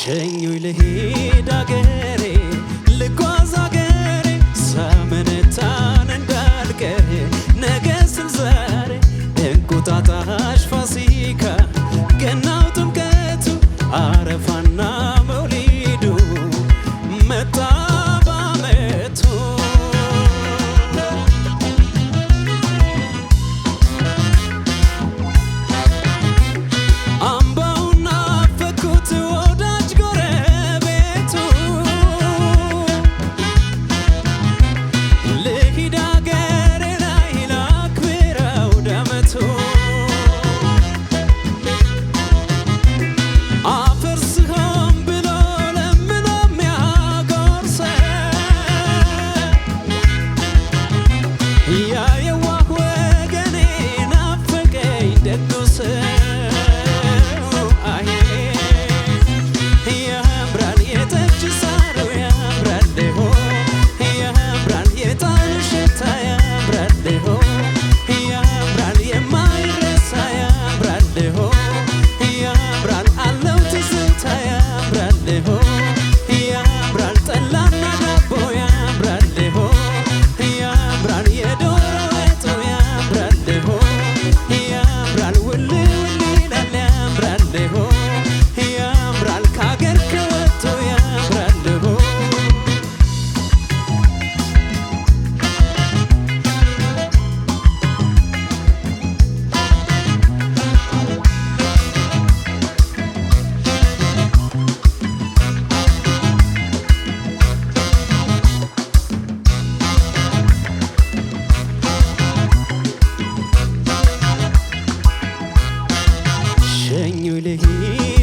ሸኙኝ ልሂድ አገሬ ልጓዝ አገሬ ሳመነታን እንዳልቀር ነገ ስል ዛሬ እንቁጣጣሽ ፋሲካ ገናው ጥምቀቱ አረፋና መውሊዱ መጣ በዓመቱ አምባውና ፈኩት ወዳጅ ጎረቤቱ ልሂድ አገሬ ላይ ላክብረው ደመቱ አፈር ስሆን ብሎ ለምኖ የሚያጎርሰው ያ የዋህ ወገኔ ናፈቀኝ ደጉ ሰው ያምራል የጠጅ ሳሩ ያምራል ሆ ያምራል የጣኑ ሽታ ያምራል ሆ ያምራል የማይረሳ ያምራል ሆ ያምራል አለው ትዝታ ያምራል ሆ ያምራል ጠላና ዳቦ ያምራል ሆ ያምራል የዶሮ ወጡ ያምራል ሆ ያምራል ውል ውል ይላል ያምራል ሆ ያምራል ከአገር ከወጡ ያምራል ሆ ሸኙኝ ልሂድ